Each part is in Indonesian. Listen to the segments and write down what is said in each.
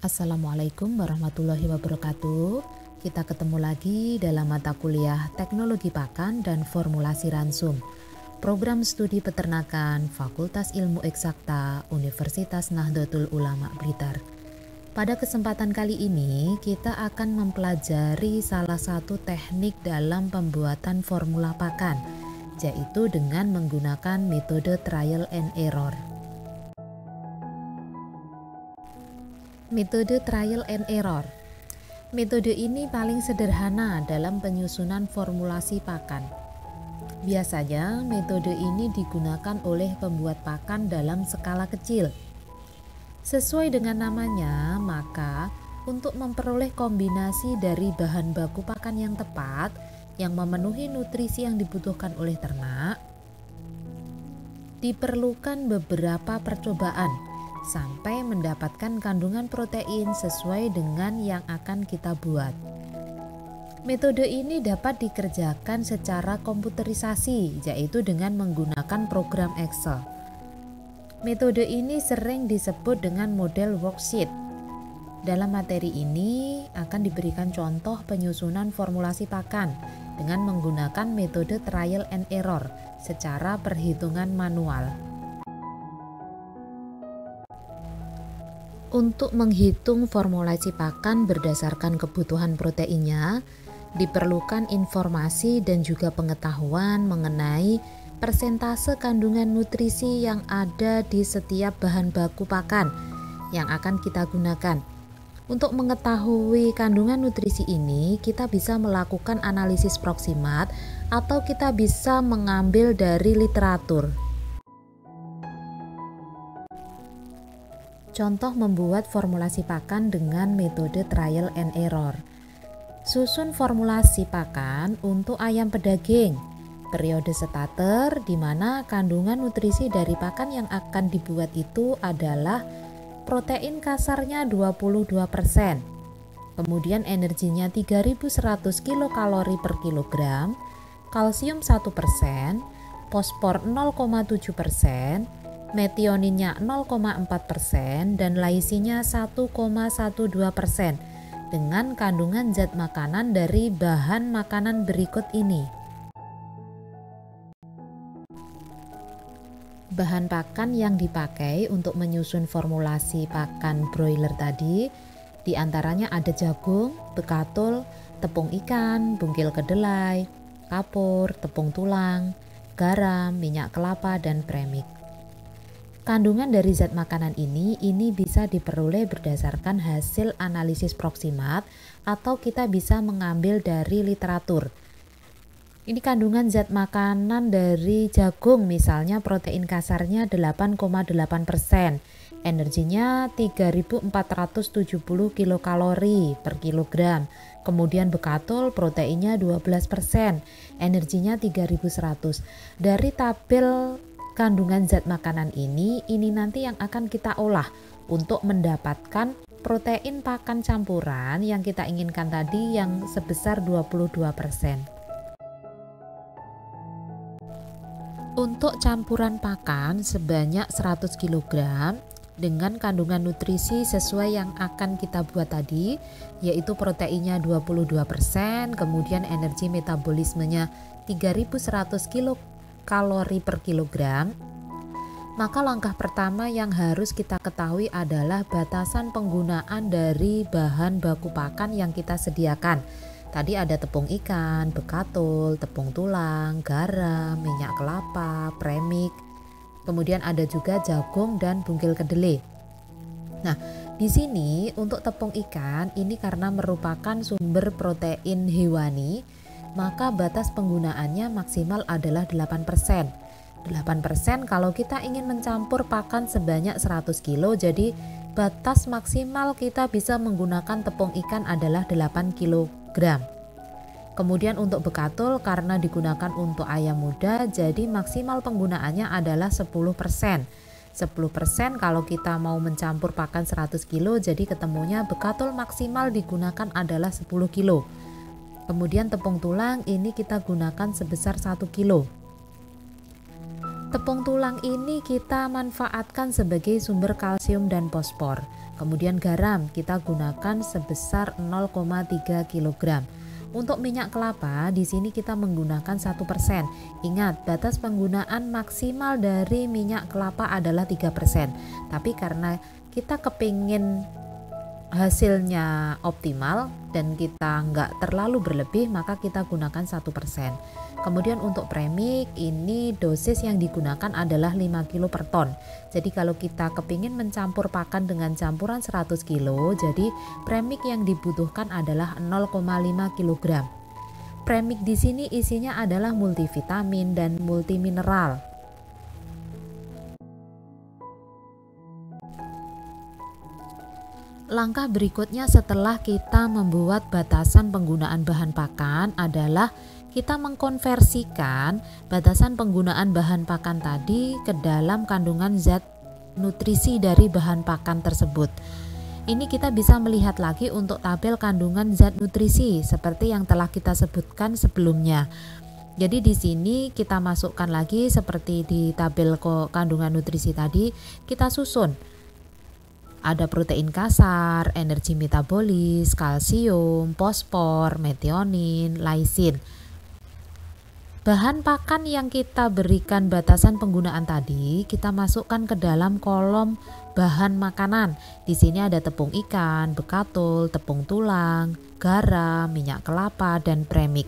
Assalamualaikum warahmatullahi wabarakatuh. Kita ketemu lagi dalam mata kuliah Teknologi Pakan dan Formulasi Ransum, Program Studi Peternakan Fakultas Ilmu Eksakta Universitas Nahdlatul Ulama Blitar. Pada kesempatan kali ini kita akan mempelajari salah satu teknik dalam pembuatan formula pakan, yaitu dengan menggunakan metode trial and error. Metode trial and error. Metode ini paling sederhana dalam penyusunan formulasi pakan. Biasanya metode ini digunakan oleh pembuat pakan dalam skala kecil. Sesuai dengan namanya, maka untuk memperoleh kombinasi dari bahan baku pakan yang tepat yang memenuhi nutrisi yang dibutuhkan oleh ternak, diperlukan beberapa percobaan sampai mendapatkan kandungan protein sesuai dengan yang akan kita buat. Metode ini dapat dikerjakan secara komputerisasi, yaitu dengan menggunakan program Excel. Metode ini sering disebut dengan model worksheet. Dalam materi ini akan diberikan contoh penyusunan formulasi pakan dengan menggunakan metode trial and error secara perhitungan manual. Untuk menghitung formulasi pakan berdasarkan kebutuhan proteinnya, diperlukan informasi dan juga pengetahuan mengenai persentase kandungan nutrisi yang ada di setiap bahan baku pakan yang akan kita gunakan. Untuk mengetahui kandungan nutrisi ini, kita bisa melakukan analisis proksimat atau kita bisa mengambil dari literatur. Contoh membuat formulasi pakan dengan metode trial and error. Susun formulasi pakan untuk ayam pedaging. Periode starter di mana kandungan nutrisi dari pakan yang akan dibuat itu adalah protein kasarnya 22%. Kemudian energinya 3100 kilokalori per kilogram, kalsium 1%, fosfor 0,7%, metioninnya 0,4% dan laisinya 1,12% dengan kandungan zat makanan dari bahan makanan berikut ini. Bahan pakan yang dipakai untuk menyusun formulasi pakan broiler tadi diantaranya ada jagung, bekatul, tepung ikan, bungkil kedelai, kapur, tepung tulang, garam, minyak kelapa, dan premix. Kandungan dari zat makanan ini bisa diperoleh berdasarkan hasil analisis proksimat atau kita bisa mengambil dari literatur. Ini kandungan zat makanan dari jagung, misalnya protein kasarnya 8,8%, energinya 3470 kilokalori per kilogram. Kemudian bekatul proteinnya 12%, energinya 3100. Dari tabel kandungan zat makanan ini nanti yang akan kita olah untuk mendapatkan protein pakan campuran yang kita inginkan tadi yang sebesar 22%. Untuk campuran pakan sebanyak 100 kg dengan kandungan nutrisi sesuai yang akan kita buat tadi, yaitu proteinnya 22%, kemudian energi metabolismenya 3100 kalori per kilogram, maka langkah pertama yang harus kita ketahui adalah batasan penggunaan dari bahan baku pakan yang kita sediakan. Tadi ada tepung ikan, bekatul, tepung tulang, garam, minyak kelapa, premix, kemudian ada juga jagung dan bungkil kedelai. Nah, di sini untuk tepung ikan ini karena merupakan sumber protein hewani, maka batas penggunaannya maksimal adalah 8%. 8% kalau kita ingin mencampur pakan sebanyak 100 kg, jadi batas maksimal kita bisa menggunakan tepung ikan adalah 8 kg. Kemudian untuk bekatul karena digunakan untuk ayam muda, jadi maksimal penggunaannya adalah 10%. 10% kalau kita mau mencampur pakan 100 kg, jadi ketemunya bekatul maksimal digunakan adalah 10 kg. Kemudian tepung tulang ini kita gunakan sebesar 1 kilo. Tepung tulang ini kita manfaatkan sebagai sumber kalsium dan fosfor. Kemudian garam kita gunakan sebesar 0,3 kg. Untuk minyak kelapa di sini kita menggunakan 1%. Ingat, batas penggunaan maksimal dari minyak kelapa adalah 3%. Tapi karena kita kepingin hasilnya optimal dan kita nggak terlalu berlebih, maka kita gunakan 1%. Kemudian untuk premix ini dosis yang digunakan adalah 5 kg per ton. Jadi kalau kita kepingin mencampur pakan dengan campuran 100 kg, jadi premix yang dibutuhkan adalah 0,5 kg. Premix di sini isinya adalah multivitamin dan multimineral. Langkah berikutnya setelah kita membuat batasan penggunaan bahan pakan adalah kita mengkonversikan batasan penggunaan bahan pakan tadi ke dalam kandungan zat nutrisi dari bahan pakan tersebut. Ini kita bisa melihat lagi untuk tabel kandungan zat nutrisi seperti yang telah kita sebutkan sebelumnya. Jadi di sini kita masukkan lagi seperti di tabel kandungan nutrisi tadi, kita susun. Ada protein kasar, energi metabolis, kalsium, fosfor, metionin, laisin. Bahan pakan yang kita berikan batasan penggunaan tadi, kita masukkan ke dalam kolom bahan makanan. Di sini ada tepung ikan, bekatul, tepung tulang, garam, minyak kelapa, dan premix.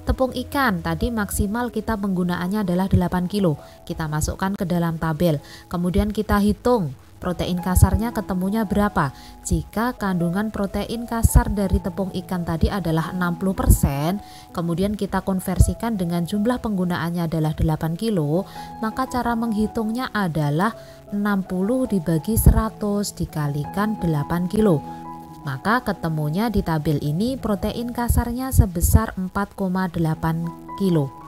Tepung ikan tadi maksimal kita penggunaannya adalah 8 kg. Kita masukkan ke dalam tabel. Kemudian kita hitung protein kasarnya ketemunya berapa. Jika kandungan protein kasar dari tepung ikan tadi adalah 60%, kemudian kita konversikan dengan jumlah penggunaannya adalah 8 kg, maka cara menghitungnya adalah 60 dibagi 100 dikalikan 8 kg. Maka ketemunya di tabel ini protein kasarnya sebesar 4,8 kg.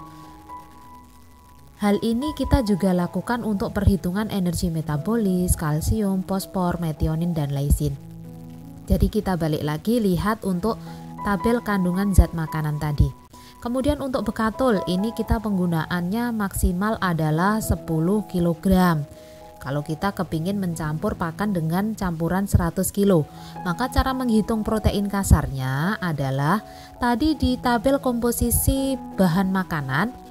Hal ini kita juga lakukan untuk perhitungan energi metabolis, kalsium, fosfor, metionin, dan laisin. Jadi kita balik lagi lihat untuk tabel kandungan zat makanan tadi. Kemudian untuk bekatul ini kita penggunaannya maksimal adalah 10 kg. Kalau kita kepingin mencampur pakan dengan campuran 100 kg, maka cara menghitung protein kasarnya adalah tadi di tabel komposisi bahan makanan,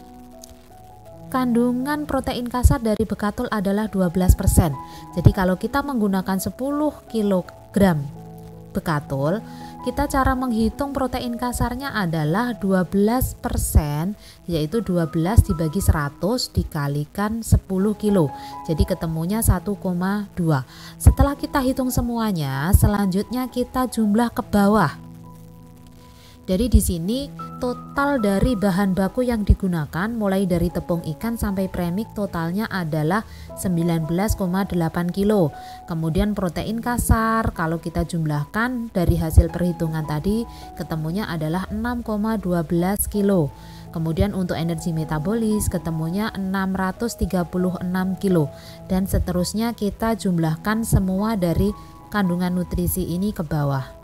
kandungan protein kasar dari bekatul adalah 12%. Jadi kalau kita menggunakan 10 kg bekatul, kita cara menghitung protein kasarnya adalah 12%, yaitu 12 dibagi 100 dikalikan 10 kg. Jadi ketemunya 1,2. Setelah kita hitung semuanya, selanjutnya kita jumlah ke bawah. Jadi di sini total dari bahan baku yang digunakan mulai dari tepung ikan sampai premix totalnya adalah 19,8 kg. Kemudian protein kasar kalau kita jumlahkan dari hasil perhitungan tadi ketemunya adalah 6,12 kg. Kemudian untuk energi metabolis ketemunya 636 kg, dan seterusnya kita jumlahkan semua dari kandungan nutrisi ini ke bawah.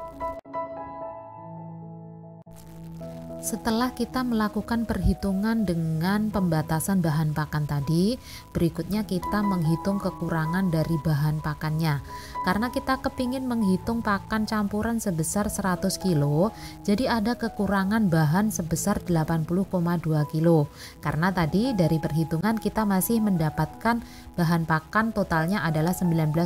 Setelah kita melakukan perhitungan dengan pembatasan bahan pakan tadi, berikutnya kita menghitung kekurangan dari bahan pakannya. Karena kita kepingin menghitung pakan campuran sebesar 100 kg, jadi ada kekurangan bahan sebesar 80,2 kg. Karena tadi dari perhitungan kita masih mendapatkan bahan pakan totalnya adalah 19,8.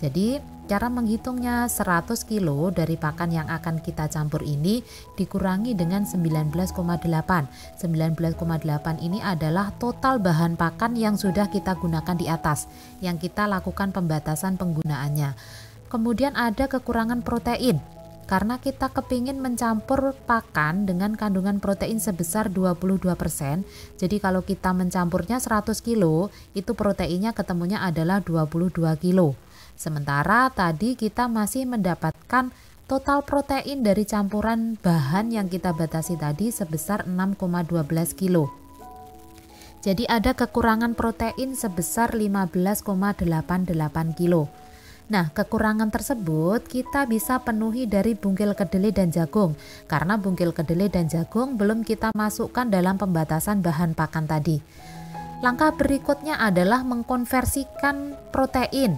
Jadi cara menghitungnya 100 kg dari pakan yang akan kita campur ini dikurangi dengan 19,8. 19,8 ini adalah total bahan pakan yang sudah kita gunakan di atas, yang kita lakukan pembatasan penggunaannya. Kemudian ada kekurangan protein. Karena kita kepingin mencampur pakan dengan kandungan protein sebesar 22%, jadi kalau kita mencampurnya 100 kg, itu proteinnya ketemunya adalah 22 kg. Sementara tadi kita masih mendapatkan total protein dari campuran bahan yang kita batasi tadi sebesar 6,12 kg. Jadi ada kekurangan protein sebesar 15,88 kg. Nah, kekurangan tersebut kita bisa penuhi dari bungkil kedelai dan jagung, karena bungkil kedelai dan jagung belum kita masukkan dalam pembatasan bahan pakan tadi. Langkah berikutnya adalah mengkonversikan protein.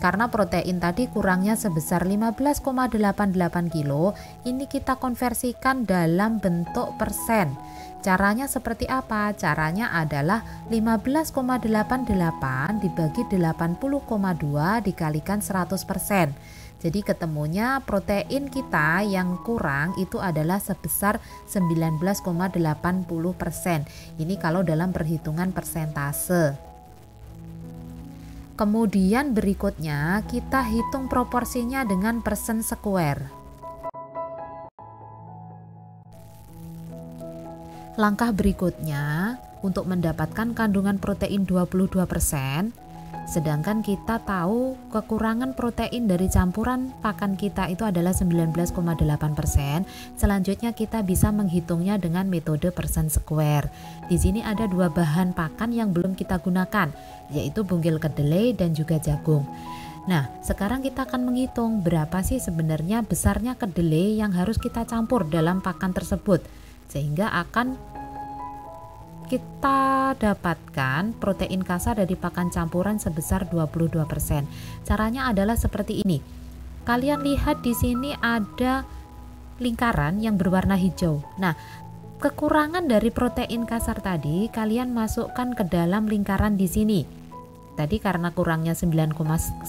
Karena protein tadi kurangnya sebesar 15,88 kilo, ini kita konversikan dalam bentuk persen. Caranya seperti apa? Caranya adalah 15,88 dibagi 80,2 dikalikan 100%. Jadi ketemunya protein kita yang kurang itu adalah sebesar 19,80%. Ini kalau dalam perhitungan persentase. Kemudian berikutnya kita hitung proporsinya dengan persen square. Langkah berikutnya untuk mendapatkan kandungan protein 22%, sedangkan kita tahu kekurangan protein dari campuran pakan kita itu adalah 19,8%. Selanjutnya kita bisa menghitungnya dengan metode persen square. Di sini ada dua bahan pakan yang belum kita gunakan, yaitu bunggil kedelai dan juga jagung. Nah, sekarang kita akan menghitung berapa sih sebenarnya besarnya kedelai yang harus kita campur dalam pakan tersebut, sehingga akan kita dapatkan protein kasar dari pakan campuran sebesar 22%. Caranya adalah seperti ini. Kalian lihat di sini ada lingkaran yang berwarna hijau. Nah, kekurangan dari protein kasar tadi kalian masukkan ke dalam lingkaran di sini. Tadi karena kurangnya 19,8%,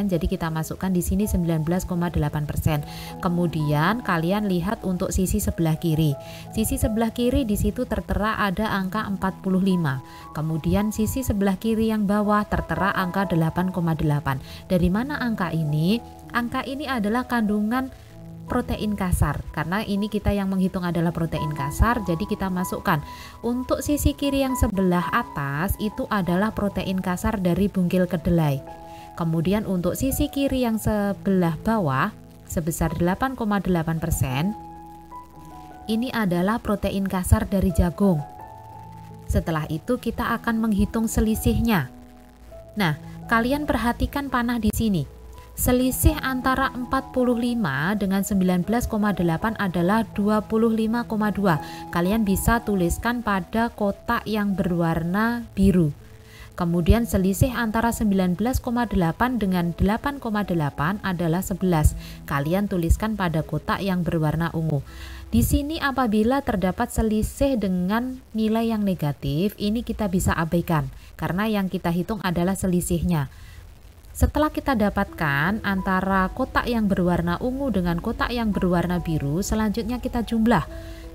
jadi kita masukkan di sini 19,8%. Kemudian kalian lihat untuk sisi sebelah kiri. Sisi sebelah kiri di situ tertera ada angka 45. Kemudian sisi sebelah kiri yang bawah tertera angka 8,8. Dari mana angka ini? Angka ini adalah kandungan protein kasar, karena ini kita yang menghitung adalah protein kasar, jadi kita masukkan. Untuk sisi kiri yang sebelah atas itu adalah protein kasar dari bunggil kedelai. Kemudian untuk sisi kiri yang sebelah bawah sebesar 8,8%, ini adalah protein kasar dari jagung. Setelah itu kita akan menghitung selisihnya. Nah, kalian perhatikan panah di sini. Selisih antara 45 dengan 19,8 adalah 25,2. Kalian bisa tuliskan pada kotak yang berwarna biru. Kemudian selisih antara 19,8 dengan 8,8 adalah 11. Kalian tuliskan pada kotak yang berwarna ungu. Di sini apabila terdapat selisih dengan nilai yang negatif, ini kita bisa abaikan karena yang kita hitung adalah selisihnya. Setelah kita dapatkan antara kotak yang berwarna ungu dengan kotak yang berwarna biru, selanjutnya kita jumlah.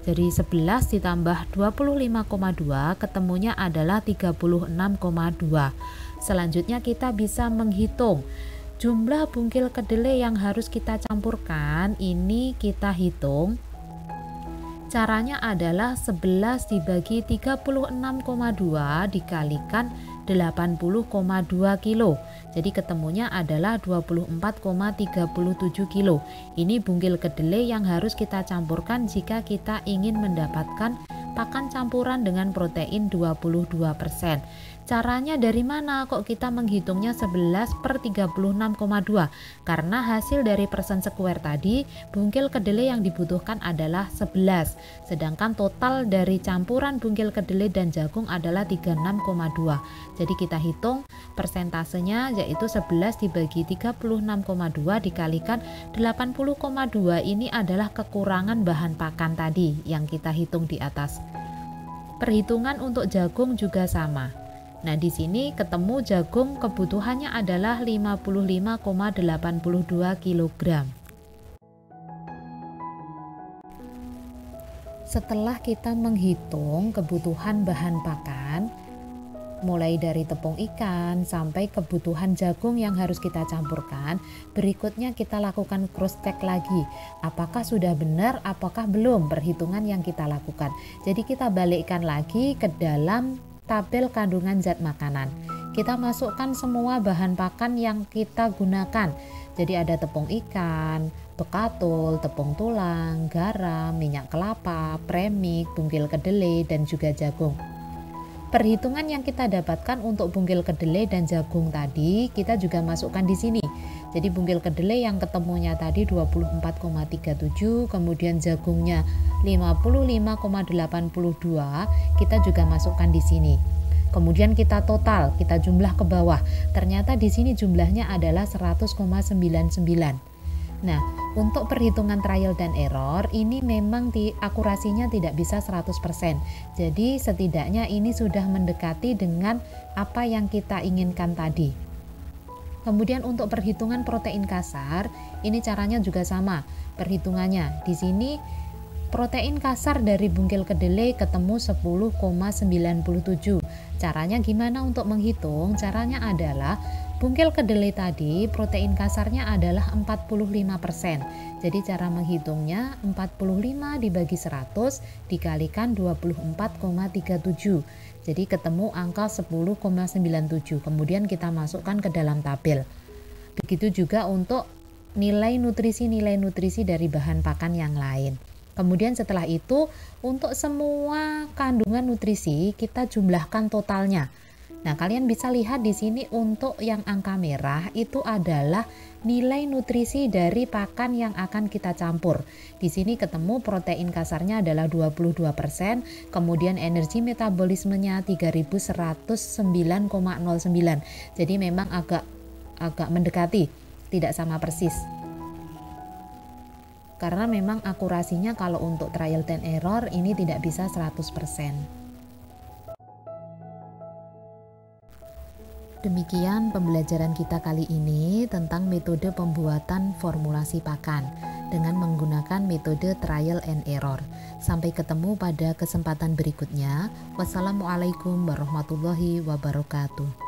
Jadi 11 ditambah 25,2 ketemunya adalah 36,2. Selanjutnya kita bisa menghitung jumlah bunggil kedelai yang harus kita campurkan. Ini kita hitung. Caranya adalah 11 dibagi 36,2 dikalikan 80,2 kilo. Jadi ketemunya adalah 24,37 kilo. Ini bunggil kedelai yang harus kita campurkan jika kita ingin mendapatkan pakan campuran dengan protein 22%. Caranya dari mana kok kita menghitungnya 11/36,2? Karena hasil dari persen square tadi, bunggil kedelai yang dibutuhkan adalah 11. Sedangkan total dari campuran bunggil kedelai dan jagung adalah 36,2. Jadi kita hitung persentasenya yaitu 11 dibagi 36,2 dikalikan 80,2. Ini adalah kekurangan bahan pakan tadi yang kita hitung di atas. Perhitungan untuk jagung juga sama. Nah, di sini ketemu jagung kebutuhannya adalah 55,82 kg. Setelah kita menghitung kebutuhan bahan pakan, mulai dari tepung ikan sampai kebutuhan jagung yang harus kita campurkan, berikutnya kita lakukan cross check lagi. Apakah sudah benar, apakah belum perhitungan yang kita lakukan. Jadi kita balikkan lagi ke dalam tabel kandungan zat makanan. Kita masukkan semua bahan pakan yang kita gunakan. Jadi ada tepung ikan, bekatul, tepung tulang, garam, minyak kelapa, premix, bunggil kedelai, dan juga jagung. Perhitungan yang kita dapatkan untuk bunggil kedelai dan jagung tadi kita juga masukkan di sini. Jadi bungkil kedelai yang ketemunya tadi 24,37, kemudian jagungnya 55,82, kita juga masukkan di sini. Kemudian kita total, kita jumlah ke bawah. Ternyata di sini jumlahnya adalah 100,99. Nah, untuk perhitungan trial dan error ini memang akurasinya tidak bisa 100%. Jadi setidaknya ini sudah mendekati dengan apa yang kita inginkan tadi. Kemudian untuk perhitungan protein kasar, ini caranya juga sama. Perhitungannya di sini protein kasar dari bungkil kedelai ketemu 10,97. Caranya gimana untuk menghitung? Caranya adalah bungkil kedelai tadi protein kasarnya adalah 45%. Jadi cara menghitungnya 45 dibagi 100 dikalikan 24,37. Jadi ketemu angka 10,97. Kemudian kita masukkan ke dalam tabel. Begitu juga untuk nilai nutrisi dari bahan pakan yang lain. Kemudian setelah itu untuk semua kandungan nutrisi kita jumlahkan totalnya. Nah, kalian bisa lihat di sini untuk yang angka merah itu adalah nilai nutrisi dari pakan yang akan kita campur. Di sini ketemu protein kasarnya adalah 22%, kemudian energi metabolismenya 3109,09. Jadi memang agak mendekati, tidak sama persis. Karena memang akurasinya kalau untuk trial dan error ini tidak bisa 100%. Demikian pembelajaran kita kali ini tentang metode pembuatan formulasi pakan dengan menggunakan metode trial and error. Sampai ketemu pada kesempatan berikutnya. Wassalamualaikum warahmatullahi wabarakatuh.